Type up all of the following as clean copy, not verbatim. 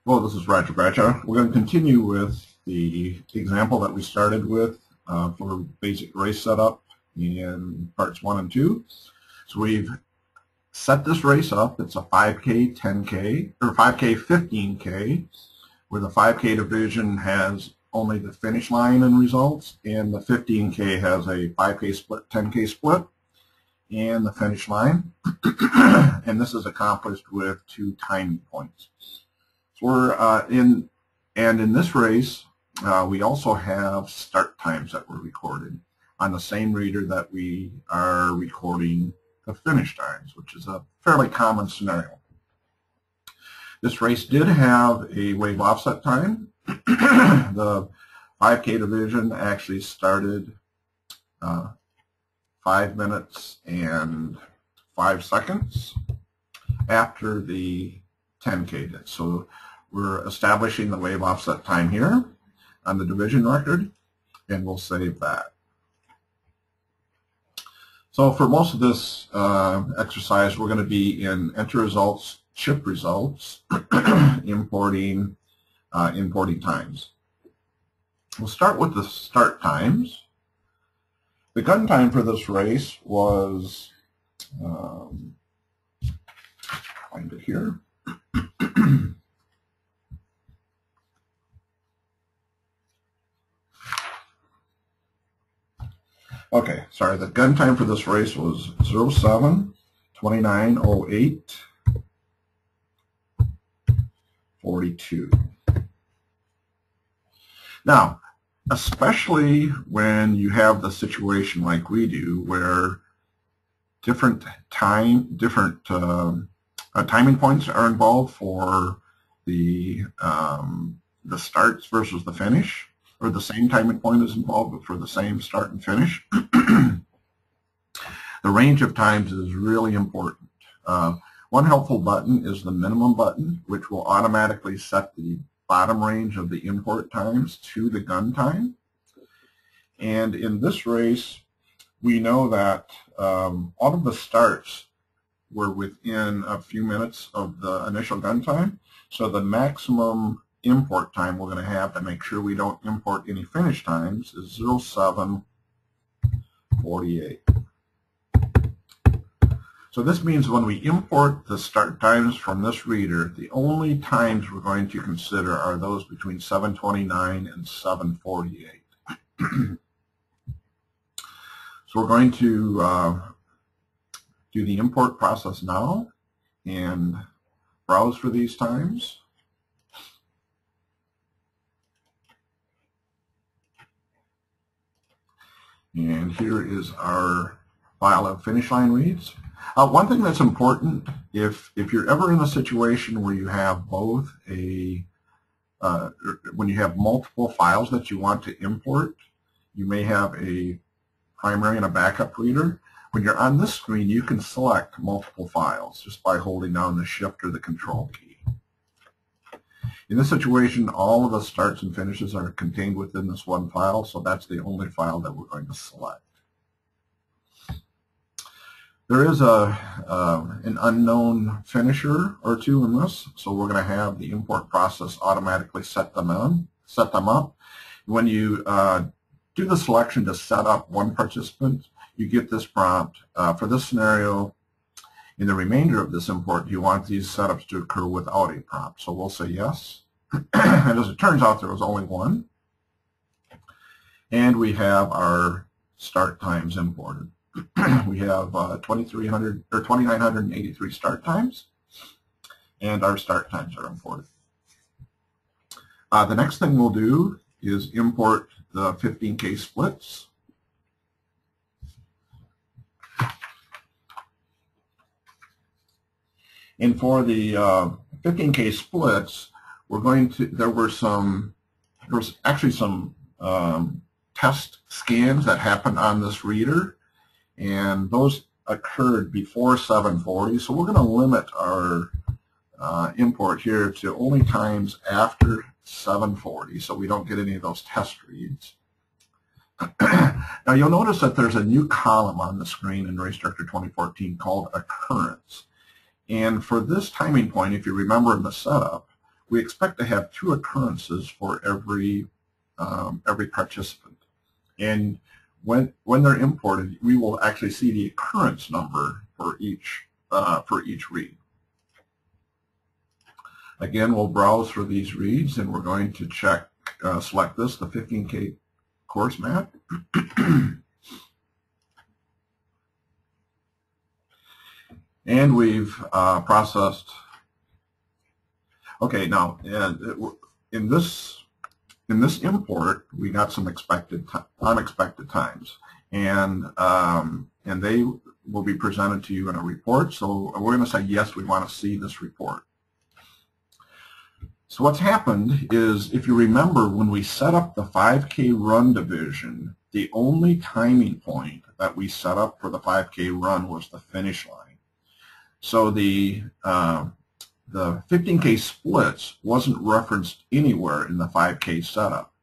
Hello, this is Roger Bradshaw. We're going to continue with the example that we started with for basic race setup in parts 1 and 2. So we've set this race up. It's a 5K, 10K, or 5K, 15K, where the 5K division has only the finish line and results, and the 15K has a 5K split, 10K split, and the finish line. And this is accomplished with 2 timing points. So we're in this race, we also have start times that were recorded on the same reader that we are recording the finish times, which is a fairly common scenario. This race did have a wave offset time. The 5K division actually started 5 minutes and 5 seconds after the 10K did. So we're establishing the wave offset time here on the division record, and we'll save that. So for most of this exercise, we're going to be in enter results, chip results, importing times. We'll start with the start times. The gun time for this race was, find it here. Okay, sorry, the gun time for this race was 07-29-08-42. Now, especially when you have the situation like we do, where different timing points are involved for the starts versus the finish, or the same timing point is involved but for the same start and finish. The range of times is really important. One helpful button is the minimum button, which will automatically set the bottom range of the import times to the gun time. And in this race, we know that all of the starts were within a few minutes of the initial gun time, so the maximum import time we're going to have to make sure we don't import any finish times is 07-48. So this means when we import the start times from this reader, the only times we're going to consider are those between 7:29 and 7:48. So we're going to do the import process now and browse for these times. And here is our file of finish line reads. One thing that's important, if you're ever in a situation where you have both when you have multiple files that you want to import, you may have a primary and a backup reader. When you're on this screen, you can select multiple files just by holding down the Shift or the Control key. In this situation, all of the starts and finishes are contained within this one file, so that's the only file that we're going to select. There is an unknown finisher or two in this, so we're going to have the import process automatically set them up. When you do the selection to set up one participant, you get this prompt. For this scenario, in the remainder of this import, you want these setups to occur without a prompt. So we'll say yes. And as it turns out, there was only one. And we have our start times imported. We have 2,983 start times, and our start times are imported. The next thing we'll do is import the 15K splits. And for the 15K splits, we're going to, there was actually some test scans that happened on this reader, and those occurred before 7:40. So we're going to limit our import here to only times after 7:40, so we don't get any of those test reads. Now you'll notice that there's a new column on the screen in Race Director 2014 called Occurrence. And for this timing point, if you remember in the setup, we expect to have 2 occurrences for every participant. And when they're imported, we will actually see the occurrence number for each read. Again, we'll browse for these reads, and we're going to select this, the 15K course map. And we've processed. Okay, now in this import, we got some unexpected times, and they will be presented to you in a report. So we're going to say yes, we want to see this report. So what's happened is, if you remember, when we set up the 5K run division, the only timing point that we set up for the 5K run was the finish line. So the 15K splits wasn't referenced anywhere in the 5K setup.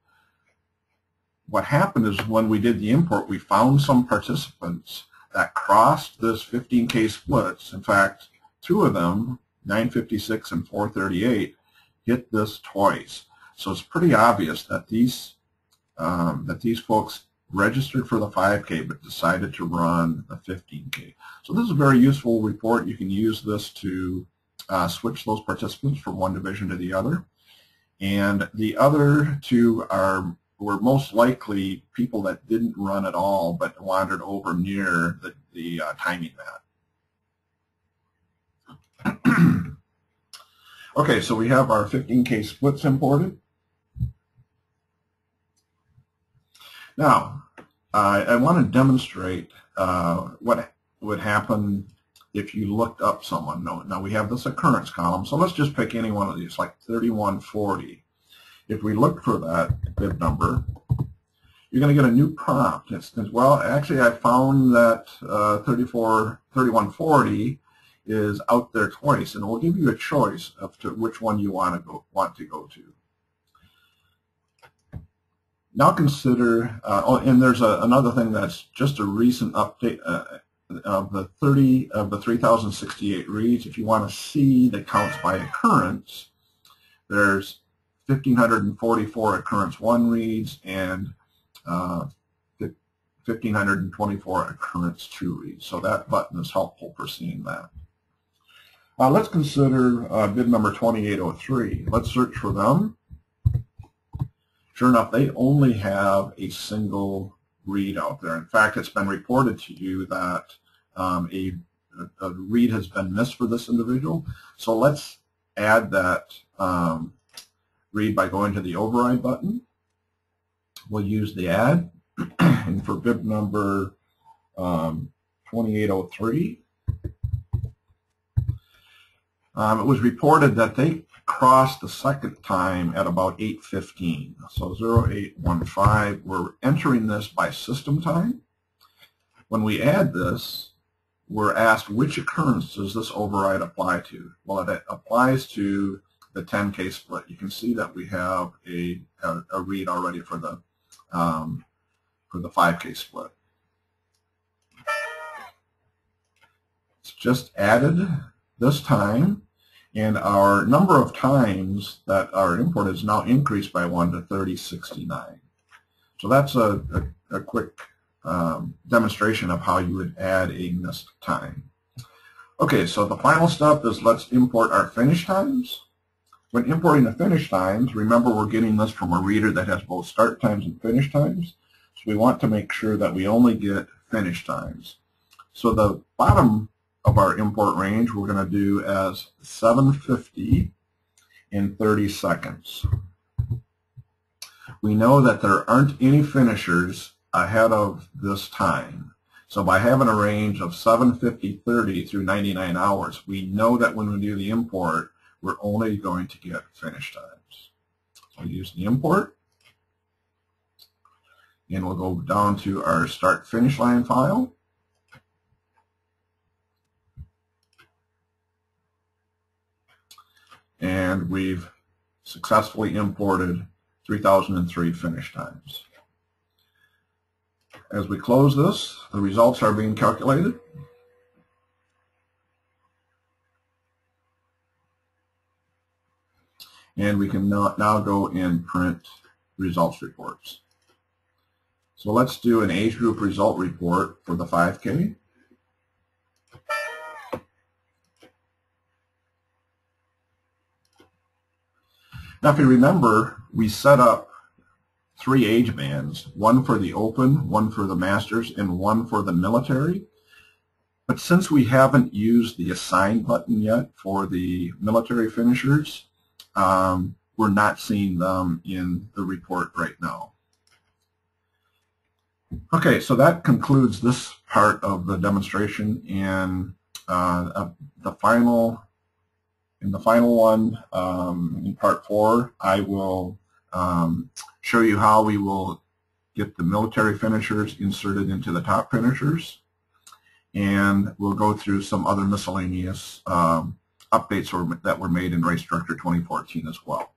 What happened is, when we did the import, we found some participants that crossed this 15K splits. In fact, 2 of them, 956 and 438, hit this twice. So it's pretty obvious that these folks registered for the 5K but decided to run the 15K. So this is a very useful report. You can use this to switch those participants from one division to the other. And the other 2 were most likely people that didn't run at all but wandered over near the timing mat. Okay, so we have our 15K splits imported. Now, I want to demonstrate what would happen if you looked up someone. Now we have this occurrence column, so let's just pick any one of these, like 3140. If we look for that bib number, you're going to get a new prompt. It says, well, actually I found that 3140 is out there twice, and it will give you a choice of to which one you want to go to. Now consider, and there's another thing that's just a recent update of the 3,068 reads. If you want to see the counts by occurrence, there's 1,544 occurrence 1 reads and 1,524 occurrence 2 reads. So that button is helpful for seeing that. Let's consider bid number 2803. Let's search for them. Sure enough, they only have a single read out there. In fact, it's been reported to you that a read has been missed for this individual. So let's add that read by going to the override button. We'll use the add. And for bib number 2803, it was reported that they crossed the second time at about 8:15. So 0815, we're entering this by system time. When we add this, we're asked which occurrence does this override apply to. Well, it applies to the 10K split. You can see that we have a read already for the 5K split. It's just added this time, and our number of times that are imported is now increased by 1 to 3069. So that's a quick demonstration of how you would add a missed time. Okay, so the final step is let's import our finish times. When importing the finish times, remember we're getting this from a reader that has both start times and finish times. So we want to make sure that we only get finish times. So the bottom of our import range we're going to do as 750 in 30 seconds. We know that there aren't any finishers ahead of this time. So by having a range of 750-30 through 99 hours, we know that when we do the import, we're only going to get finish times. So we'll use the import, and we'll go down to our start finish line file. And we've successfully imported 3003 finish times. As we close this, the results are being calculated. And we can now go and print results reports. So let's do an age group result report for the 5K. Now if you remember, we set up 3 age bands, one for the open, one for the masters, and one for the military. But since we haven't used the assign button yet for the military finishers, we're not seeing them in the report right now. Okay, so that concludes this part of the demonstration, and the final one, in part 4, I will show you how we will get the military finishers inserted into the top finishers, and we'll go through some other miscellaneous updates that were made in Race Director 2014 as well.